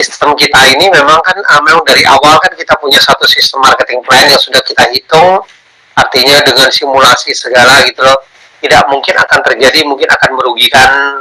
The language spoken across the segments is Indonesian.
sistem kita ini memang kan memang dari awal kan kita punya satu sistem marketing plan yang sudah kita hitung, artinya dengan simulasi segala gitu loh, tidak mungkin akan terjadi, mungkin akan merugikan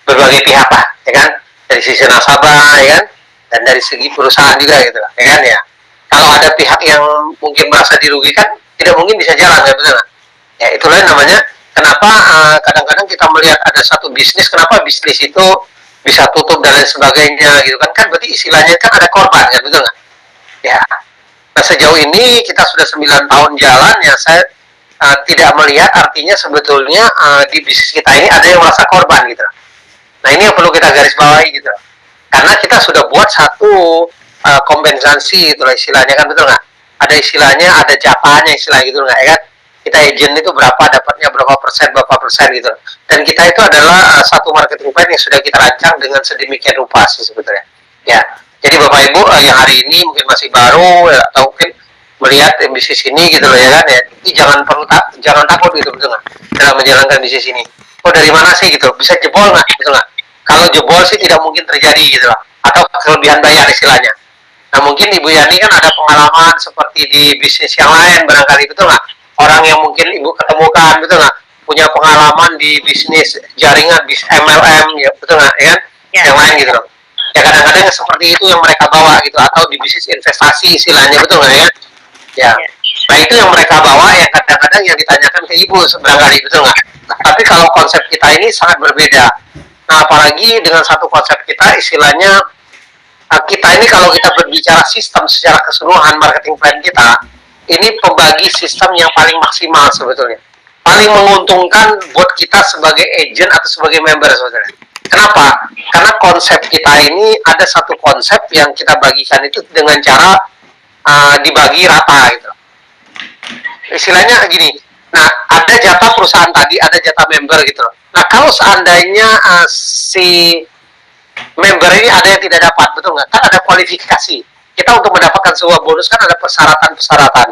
berbagai pihak lah, ya kan, dari sisi nasabah, ya kan, dan dari segi perusahaan juga gitu lah, ya kan ya. Kalau ada pihak yang mungkin merasa dirugikan, tidak mungkin bisa jalan, ya betul. Ya itulah namanya kenapa kadang-kadang kita melihat ada satu bisnis, kenapa bisnis itu bisa tutup dan lain sebagainya gitu kan berarti istilahnya kan ada korban ya betul nggak ya. Nah sejauh ini kita sudah 9 tahun jalan ya, saya tidak melihat artinya sebetulnya di bisnis kita ini ada yang merasa korban gitu. Nah ini yang perlu kita garis bawahi gitu, karena kita sudah buat satu kompensasi itulah istilahnya kan betul nggak, ada istilahnya ada jatahnya istilahnya gitu nggak ya kan, kita agent itu berapa dapatnya berapa persen gitu, dan kita itu adalah satu marketing plan yang sudah kita rancang dengan sedemikian rupa sih sebetulnya ya. Jadi bapak ibu yang hari ini mungkin masih baru ya, atau mungkin melihat bisnis ini gitu loh ya kan ya, ini jangan takut gitu betul nggak dalam menjalankan bisnis ini. Oh dari mana sih gitu, bisa jebol nggak betul nggak, kalau jebol sih tidak mungkin terjadi gitu loh, atau kelebihan bayar istilahnya. Nah mungkin Ibu Yani kan ada pengalaman seperti di bisnis yang lain barangkali betul nggak, orang yang mungkin Ibu ketemukan betul nggak, punya pengalaman di bisnis jaringan, bisnis MLM ya betul nggak ya kan, ya. Yang lain gitu loh. Ya kadang-kadang seperti itu yang mereka bawa gitu, atau di bisnis investasi istilahnya betul nggak ya? Ya. Nah itu yang mereka bawa yang kadang-kadang yang ditanyakan ke Ibu barangkali betul nggak? Nah, tapi kalau konsep kita ini sangat berbeda. Nah apalagi dengan satu konsep kita istilahnya kita ini kalau kita berbicara sistem secara keseluruhan marketing plan kita, ini pembagi sistem yang paling maksimal sebetulnya, paling menguntungkan buat kita sebagai agent atau sebagai member sebetulnya. Kenapa? Karena konsep kita ini ada satu konsep yang kita bagikan itu dengan cara dibagi rata gitu. Istilahnya gini, nah ada jatah perusahaan tadi, ada jatah member gitu. Nah kalau seandainya si member ini ada yang tidak dapat, betul nggak? Kan ada kualifikasi. Kita untuk mendapatkan sebuah bonus kan ada persyaratan-persyaratan.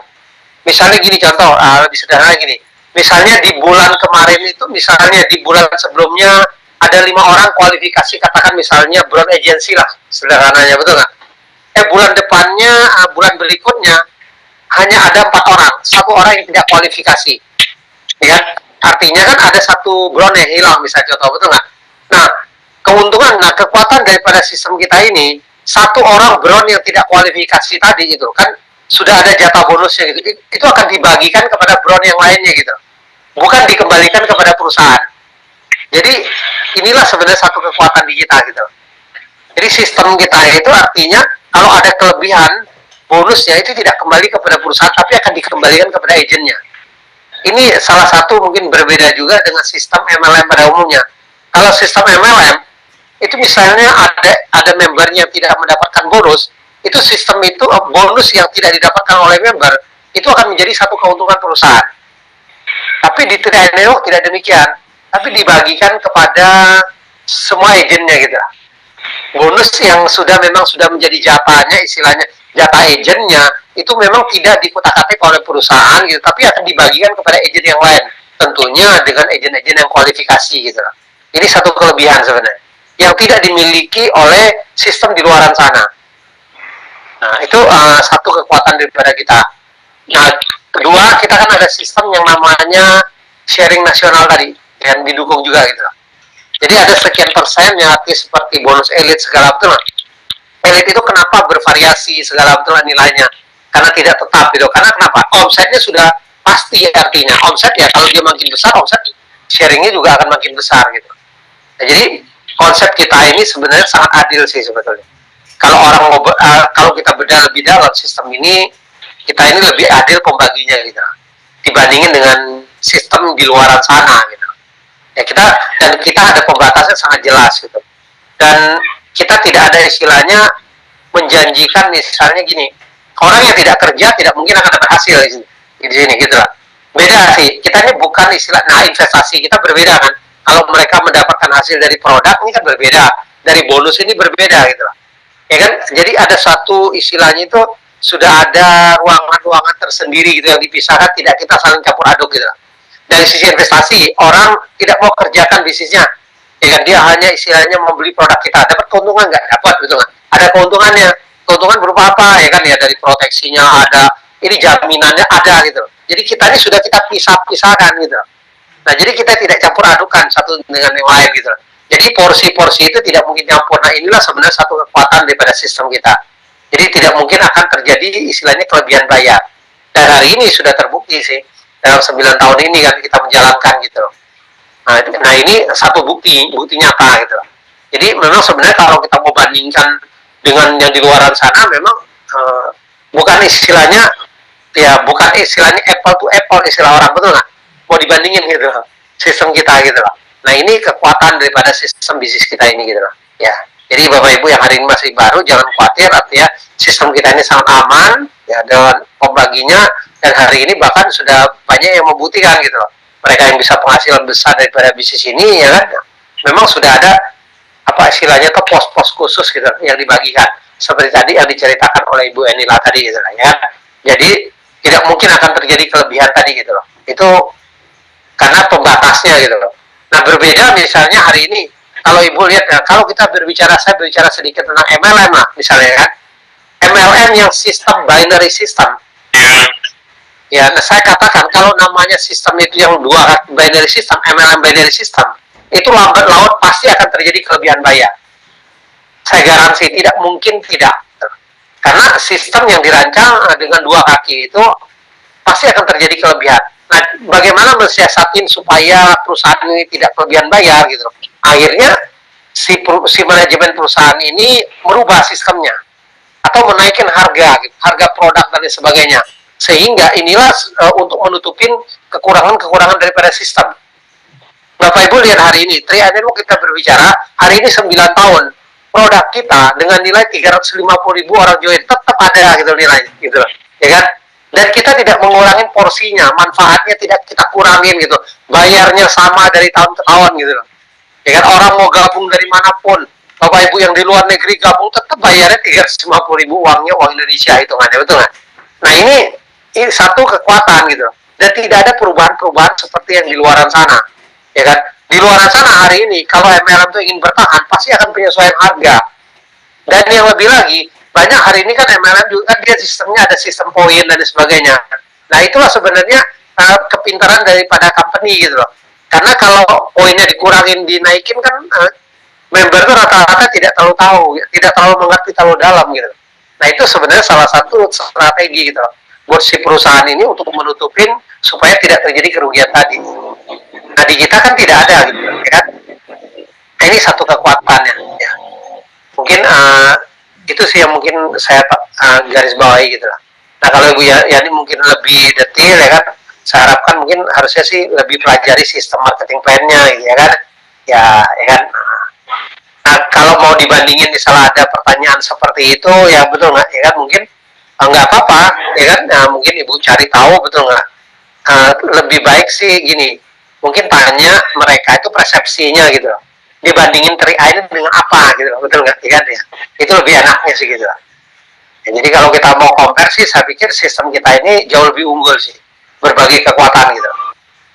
Misalnya gini contoh, lebih sederhana gini. Misalnya di bulan kemarin itu, misalnya di bulan sebelumnya ada 5 orang kualifikasi, katakan misalnya brand agency lah, sederhananya betul nggak? Bulan depannya, bulan berikutnya hanya ada 4 orang, 1 orang yang tidak kualifikasi, ya kan? Artinya kan ada satu brand yang hilang, misalnya contoh betul nggak? Nah keuntungan, nah kekuatan daripada sistem kita ini, 1 orang brand yang tidak kualifikasi tadi itu kan sudah ada jatah bonusnya gitu, itu akan dibagikan kepada brand yang lainnya gitu, bukan dikembalikan kepada perusahaan. Jadi inilah sebenarnya satu kekuatan di kita gitu. Jadi sistem kita itu artinya kalau ada kelebihan bonusnya itu tidak kembali kepada perusahaan, tapi akan dikembalikan kepada agennya. Ini salah satu mungkin berbeda juga dengan sistem MLM pada umumnya. Kalau sistem MLM itu misalnya ada membernya tidak mendapatkan bonus, itu sistem itu bonus yang tidak didapatkan oleh member itu akan menjadi satu keuntungan perusahaan. Tapi di Trade Network tidak demikian, tapi dibagikan kepada semua agennya gitu. Bonus yang memang sudah menjadi jatahnya, istilahnya jatah agennya itu memang tidak dikutak-atik oleh perusahaan gitu, tapi akan dibagikan kepada agen yang lain, tentunya dengan agen-agen yang kualifikasi gitu. Ini satu kelebihan sebenarnya yang tidak dimiliki oleh sistem di luaran sana. Nah itu satu kekuatan daripada kita. Nah kedua, kita kan ada sistem yang namanya sharing nasional tadi yang didukung juga gitu. Jadi ada sekian persen yang arti seperti bonus elit segala betul. Elit itu kenapa bervariasi segala betul nilainya? Karena tidak tetap gitu. Karena kenapa? Omsetnya sudah pasti artinya. Omset ya kalau dia makin besar, omset sharingnya juga akan makin besar gitu. Nah, jadi konsep kita ini sebenarnya sangat adil sih sebetulnya. Kalau kalau kita bedah lebih dalam sistem ini, kita ini lebih adil pembaginya gitu, dibandingin dengan sistem di luaran sana gitu. Ya kita ada pembatasan sangat jelas gitu. Dan kita tidak ada istilahnya menjanjikan misalnya gini, orang yang tidak kerja tidak mungkin akan dapat hasil di sini gitu lah. Beda sih, kita ini bukan istilah, nah investasi kita berbeda kan. Kalau mereka mendapatkan hasil dari produk ini kan berbeda, dari bonus ini berbeda gitu lah. Ya kan, jadi ada satu istilahnya itu sudah ada ruangan-ruangan tersendiri gitu yang dipisahkan, tidak kita saling campur aduk gitu lah. Dari sisi investasi, orang tidak mau kerjakan bisnisnya, ya kan, dia hanya istilahnya membeli produk kita, dapat keuntungan nggak? Dapat, betul nggak? ada keuntungannya. Keuntungan berupa apa ya kan ya, dari proteksinya ada, ini jaminannya ada gitu. Jadi kita ini sudah kita pisah-pisahkan gitu. Nah, jadi kita tidak campur adukan satu dengan yang lain gitu. Jadi porsi-porsi itu tidak mungkin campur. Nah, inilah sebenarnya satu kekuatan daripada sistem kita. Jadi tidak mungkin akan terjadi istilahnya kelebihan bayar. Dan hari ini sudah terbukti sih, dalam 9 tahun ini kan kita menjalankan gitu. Nah ini satu bukti nyata gitu. Jadi memang sebenarnya kalau kita mau bandingkan dengan yang di luar sana, memang bukan istilahnya apple to apple istilah orang, betul nggak? Mau dibandingin gitu loh, sistem kita gitu loh. Nah ini kekuatan daripada sistem bisnis kita ini gitu loh. Ya, jadi Bapak Ibu yang hari ini masih baru, jangan khawatir, artinya sistem kita ini sangat aman ya, dengan pembaginya, dan hari ini bahkan sudah banyak yang membuktikan gitu loh. Mereka yang bisa penghasilan besar daripada bisnis ini ya kan, memang sudah ada apa istilahnya tuh pos-pos khusus gitu yang dibagikan, seperti tadi yang diceritakan oleh Ibu Enila tadi gitu lah ya. Jadi tidak mungkin akan terjadi kelebihan tadi gitu loh. Itu karena pembatasnya gitu loh. Nah berbeda misalnya hari ini, kalau Ibu lihat ya, kalau kita saya berbicara sedikit tentang MLM lah misalnya kan, MLM yang sistem binary system. Ya, saya katakan kalau namanya sistem itu yang dua binary system, MLM binary system, itu lambat laut pasti akan terjadi kelebihan bayar. Saya garansi tidak mungkin tidak. Karena sistem yang dirancang dengan dua kaki itu pasti akan terjadi kelebihan. Nah, bagaimana mensiasatin supaya perusahaan ini tidak kelebihan bayar gitu. Akhirnya si manajemen perusahaan ini merubah sistemnya atau menaikkan harga produk dan sebagainya. Sehingga inilah untuk menutupin kekurangan-kekurangan daripada sistem. Bapak Ibu lihat hari ini, Trianimo kita berbicara, hari ini 9 tahun, produk kita dengan nilai 350.000 orang join, tetap ada gitu nilai, gitu ya kan? Dan kita tidak mengurangi porsinya, manfaatnya tidak kita kurangin gitu, bayarnya sama dari tahun ke tahun gitu loh. Ya kan, orang mau gabung dari manapun, Bapak Ibu yang di luar negeri gabung, tetap bayarnya 350.000 uangnya, uang Indonesia hitungannya, betul nggak? Nah ini satu kekuatan gitu, dan tidak ada perubahan-perubahan seperti yang di luaran sana, ya kan? Di luaran sana hari ini kalau MLM itu ingin bertahan pasti akan penyesuaian harga, dan yang lebih lagi banyak hari ini kan MLM juga kan dia sistemnya ada sistem poin dan sebagainya. Nah itulah sebenarnya kepintaran daripada company gitu loh, karena kalau poinnya dikurangin dinaikin kan member itu rata-rata tidak terlalu tahu, tidak terlalu mengerti terlalu dalam gitu. Nah itu sebenarnya salah satu strategi gitu loh buat si perusahaan ini untuk menutupin supaya tidak terjadi kerugian tadi. Nah di kita kan tidak ada gitu ya kan. Nah, ini satu kekuatannya ya. Mungkin itu sih yang mungkin saya garis bawahi gitu lah. Nah kalau Ibu Yani mungkin lebih detail ya kan, saya harapkan mungkin harusnya sih lebih pelajari sistem marketing plan-nya gitu ya kan. Ya kan. Nah kalau mau dibandingin misalnya ada pertanyaan seperti itu ya betul nggak ya kan, mungkin nggak apa-apa ya kan. Nah, mungkin Ibu cari tahu betul nggak, lebih baik sih gini, mungkin tanya mereka itu persepsinya gitu loh, dibandingin ini dengan apa gitu loh, betul nggak ya kan ya, itu lebih enaknya sih gitu loh. Ya, jadi kalau kita mau compare sih saya pikir sistem kita ini jauh lebih unggul sih, berbagai kekuatan gitu,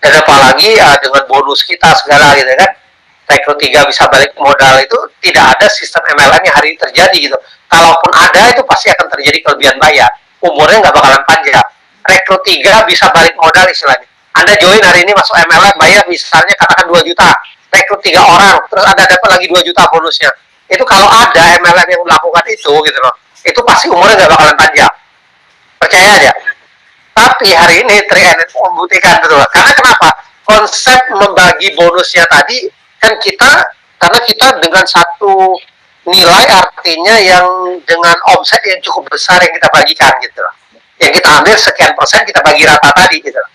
dan apalagi dengan bonus kita segala gitu kan, rekrut 3 bisa balik modal, itu tidak ada sistem MLM yang hari ini terjadi gitu. Kalaupun ada itu pasti akan terjadi kelebihan bayar, umurnya nggak bakalan panjang. Rekrut 3 bisa balik modal istilahnya, Anda join hari ini masuk MLM bayar misalnya katakan 2 juta, rekrut 3 orang terus Anda dapat lagi 2 juta bonusnya, itu kalau ada MLM yang melakukan itu gitu loh, itu pasti umurnya nggak bakalan panjang, percaya aja. Tapi hari ini Trianimo membuktikan betul, karena kenapa? Konsep membagi bonusnya tadi kan karena kita dengan satu nilai, artinya yang dengan omset yang cukup besar yang kita bagikan gitu loh, yang kita ambil sekian persen kita bagi rata tadi gitu loh.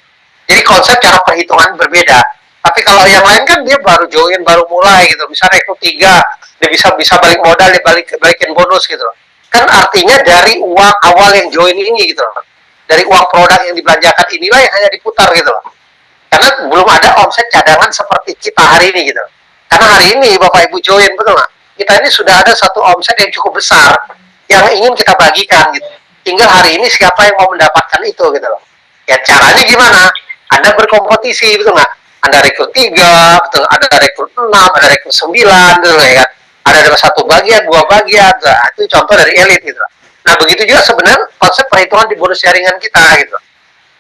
Jadi konsep cara perhitungan berbeda. Tapi kalau yang lain kan dia baru join, baru mulai gitu, misalnya rekrut 3 dia bisa balik modal, dia balikin bonus gitu loh. Kan artinya dari uang awal yang join ini gitu loh, dari uang produk yang dibelanjakan inilah yang hanya diputar gitu loh, karena belum ada omset cadangan seperti kita hari ini gitu. Karena hari ini Bapak Ibu join betul nggak? Kita ini sudah ada satu omset yang cukup besar yang ingin kita bagikan gitu. Tinggal hari ini siapa yang mau mendapatkan itu gitu loh. Ya caranya gimana? Anda berkompetisi betul nggak? Anda rekrut 3, betul, ada rekrut 6, ada rekrut 9 gitu ya kan. ada dalam satu bagian, dua bagian, nah, itu contoh dari elit gitu. Nah begitu juga sebenarnya konsep perhitungan di bonus jaringan kita gitu.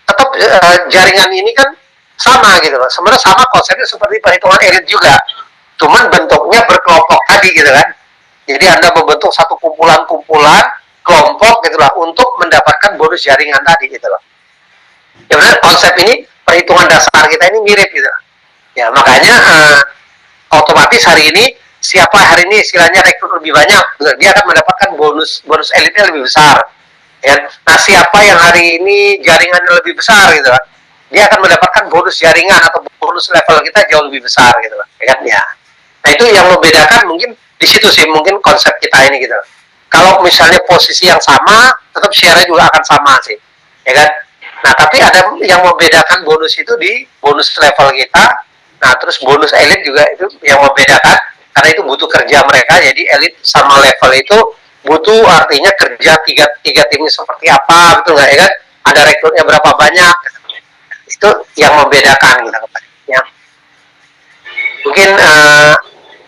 Tetap jaringan ini kan sama gitu loh. Sebenarnya sama konsepnya seperti perhitungan elit juga. Cuman bentuknya berkelompok tadi gitu kan. Jadi Anda membentuk satu kumpulan-kumpulan kelompok gitu lah untuk mendapatkan bonus jaringan tadi gitu loh. Ya benar konsep ini perhitungan dasar kita ini mirip gitu. Ya makanya otomatis hari ini siapa hari ini istilahnya rekrut lebih banyak, dia akan mendapatkan bonus elitnya lebih besar. Ya. Nah siapa yang hari ini jaringannya lebih besar gitu kan, dia akan mendapatkan bonus jaringan atau bonus level kita jauh lebih besar gitu ya kan ya. Nah itu yang membedakan mungkin di situ sih mungkin konsep kita ini gitu. Kalau misalnya posisi yang sama, tetap share-nya juga akan sama sih, ya kan. Nah tapi ada yang membedakan bonus itu di bonus level kita. Nah terus bonus elit juga itu yang membedakan karena itu butuh kerja mereka, jadi elit sama level itu butuh artinya kerja tiga timnya seperti apa betul nggak ya kan, ada rekrutnya berapa banyak, itu yang membedakan gitu ya. Mungkin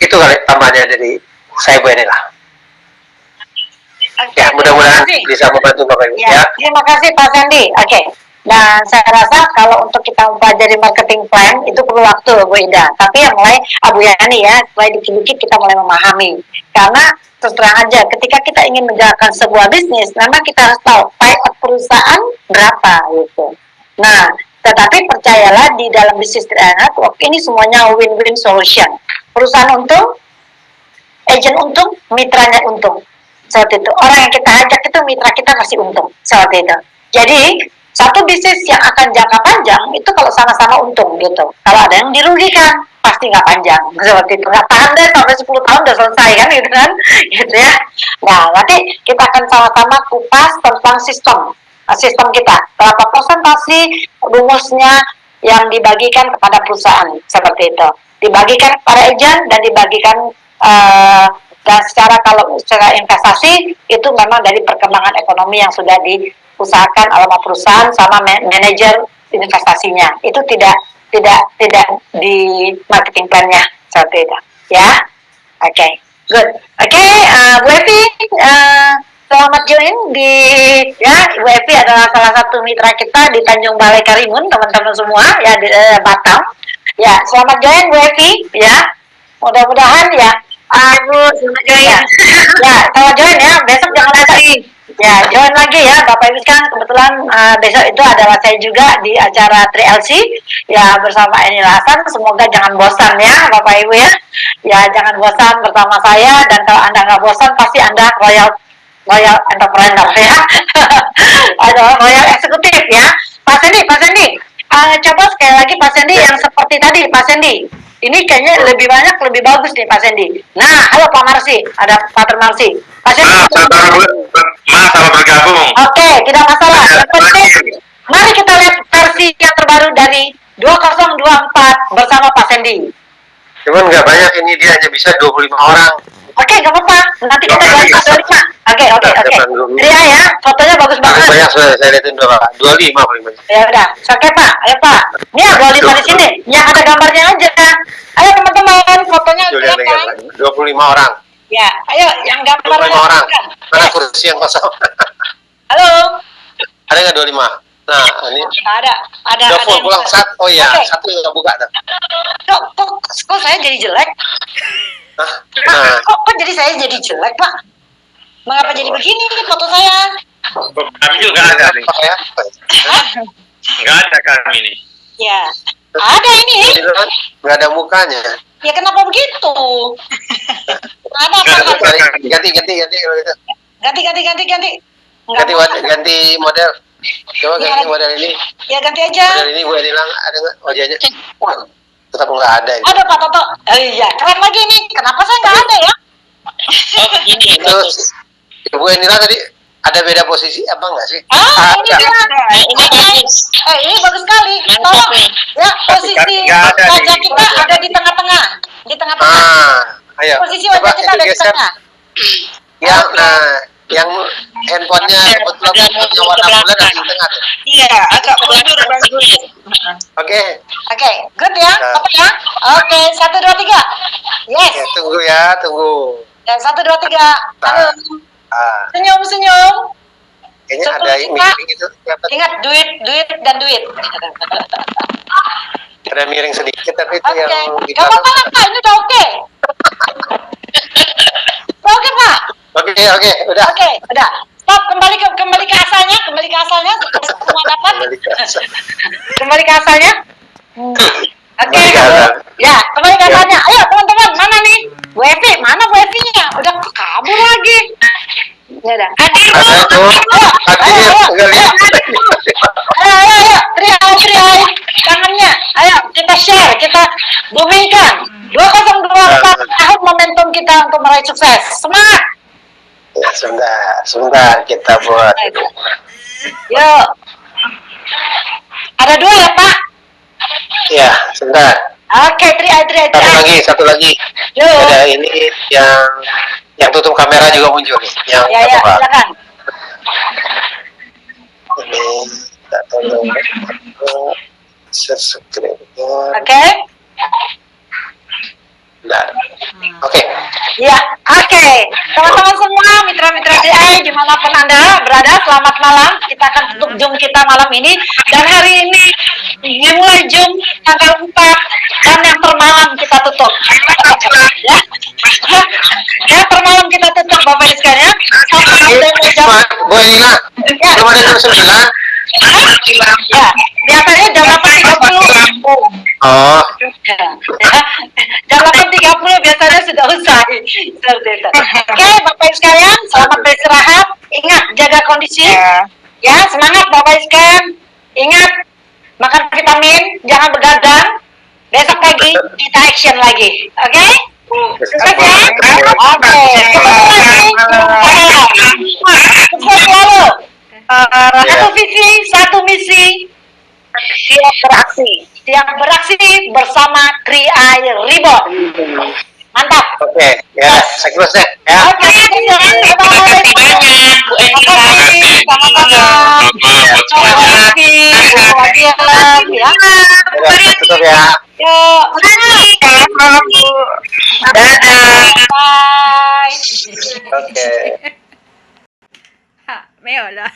itu kali tambahnya dari saya Bu Eni lah. Ya mudah-mudahan bisa membantu Bapak Ibu ya. Terima kasih Pak Sandi. Oke. Dan saya rasa kalau untuk kita mempelajari marketing plan itu perlu waktu Bu Ida. Tapi yang mulai Bu Yani ya, mulai dikit-dikit kita mulai memahami. Karena terus terang aja, ketika kita ingin menjalankan sebuah bisnis, memang kita harus tahu payout perusahaan berapa gitu. Nah, tetapi percayalah di dalam bisnis network ini semuanya win-win solution. Perusahaan untung, agent untung, mitranya untung. Seperti itu. Orang yang kita ajak itu mitra kita masih untung. Seperti itu. Jadi satu bisnis yang akan jangka panjang itu kalau sama-sama untung gitu. Kalau ada yang dirugikan pasti nggak panjang seperti itu. Nggak tahan deh sampai 10 tahun udah selesai kan gitu kan, gitu ya. Nah nanti kita akan sama-sama kupas tentang sistem kita. Berapa persentase rumusnya yang dibagikan kepada perusahaan seperti itu. Dibagikan kepada agent dan dibagikan dan secara investasi itu memang dari perkembangan ekonomi yang sudah diusahakan oleh perusahaan sama manajer investasinya. Itu tidak di marketing plan-nya seperti itu ya. Oke, good. Oke, Bu Evi, selamat join di ya. Bu Evi adalah salah satu mitra kita di Tanjung Balai Karimun, teman-teman semua ya di Batam. Ya, selamat join Bu Evi ya. Mudah-mudahan ya. Bu, selamat join. Ya, selamat join ya. Besok jangan lagi. Ya, join lagi ya Bapak Ibu kan kebetulan besok itu adalah saya juga di acara 3LC ya bersama Eni Hasan. Semoga jangan bosan ya Bapak Ibu ya. Ya, jangan bosan bersama saya dan kalau Anda nggak bosan pasti Anda royal entrepreneur ya. Ada royal eksekutif ya. Pak Sendi. Coba sekali lagi Pak Sendi yang seperti tadi Pak Sendi. Ini kayaknya lebih banyak, lebih bagus nih Pak Sendi. Nah, halo Pak Marsi, ada Pak Marsi. Pak Sendi. Salah bergabung. Oke, tidak masalah. Yang penting, mari kita lihat versi yang terbaru dari 2024 bersama Pak Sendi. Cuman nggak banyak ini, dia hanya bisa 25 orang. Oke, nggak apa-apa. Nanti kita ganti 25. Oke. Ria ya, fotonya bagus banget. Banyak saya lihatin 25 paling banyak. Ya udah, oke Pak, ayo Pak. Ini ya 25 di sini, yang ada gambarnya aja. Ayo teman-teman, fotonya kan? 25 orang. Ya, ayo yang gambarnya. 25 orang. Mana kursi yang kosong? Halo. Ada nggak 25? Nah, ini. Ada. Udah full pulang satu. Oh iya, okay. Satu nggak buka tuh. Kok saya jadi jelek? Nah. Kok jadi saya jadi jelek Pak? Mengapa jadi begini nih foto saya? Kami juga ada nih. Nggak ada kami nih. Ya, ada ini. Nggak ada mukanya. Ya kenapa begitu? Ada apa? Ganti. Ganti model. Coba ya, ganti model ini. Ya ganti aja. Model ini gue bilang ada nggak wajahnya? Wah, tetap nggak ada. Gitu. Ada Pak Toto. Iya, keren lagi nih. Kenapa saya nggak ada ya? Ini terus Ibu Enila tadi ada beda posisi apa enggak sih? Ini ada. Ini bagus sekali. Tolong ya posisi wajah kita ada di tengah-tengah. Di tengah-tengah. Ayo. Posisi wajah kita ada di tengah. Yang handphonenya kebetulan handphonenya warna bulan ada di tengah tuh. Iya, agak mundur bagus. Oke, Oke, good ya, Nah. apa ya? Oke, 1, 2, 3. Yes. ya, tunggu ya, tunggu. Ya, 1, 2, 3. Halo. Ah, Senyum. kayaknya Satu ada lagi, yang Pak. miring itu. Siapa? Ingat duit dan duit. Ada miring sedikit tapi itu Oke, yang di gak apa-apa lah, belakang. Pak. Ini udah oke. Oke, Pak. Oke, udah. Oke, udah. Stop, kembali ke asalnya, semua dapat. Kembali ke asal. Kembali ke asalnya. Oke. Kembali ke asal. Ya, kembali ke Ya. asalnya. Ayo, teman-teman, mana nih? Bu Evi, mana Bu Evi-nya? Udah kabur lagi. Ya udah. Hadir, Bu. Ada tuh. Hadir, enggak lihat. Ayo, tri-ai. Tangannya. Ayo, kita share, kita boomingkan. 2024 tahun momentum kita untuk meraih sukses. Semangat. Ya, sebentar kita buat. Yuk. Ada 2 ya, Pak? Ya, sebentar. Oke, tri-ai. Satu lagi. Yuk. Ada ini yang tutup kamera juga muncul nih. Yang Ya, apa, Pak? silakan. Ini tak tahu. Subscribe. Oke. Bentar. Oke. Ya, oke. Teman-teman semua, mitra-mitra DI dimanapun Anda berada, selamat malam. Kita akan tutup Zoom kita malam ini. Dan hari ini dimulai Zoom tanggal 4 dan yang termalam kita tutup. Ya. Ya, termalam kita tutup Bapak Ibu sekalian. Sampai demo jam. Bu Elina, belum ada jam 9. Ya, biasanya jam 8.30. Oh, Ya, jam 8.30 biasanya sudah usai. Seperti itu. Oke, Bapak Ibu sekalian, selamat beristirahat. Ingat, jaga kondisi. Ya, semangat Bapak Ibu sekalian. Ingat, makan vitamin, jangan begadang. Besok pagi kita action lagi. Oke? Sukses ya. Oke. Sukses selalu. Satu visi, satu misi. Siap beraksi bersama Tri-ai Reborn. Mantap. oke. Ya, saya close deh. Ya. Oke, bye-bye. Bu Elina. Sama-sama. Ya. Udah, tutup ya. Yuk. Dadah. Bye. Oke. Ha, meo lah.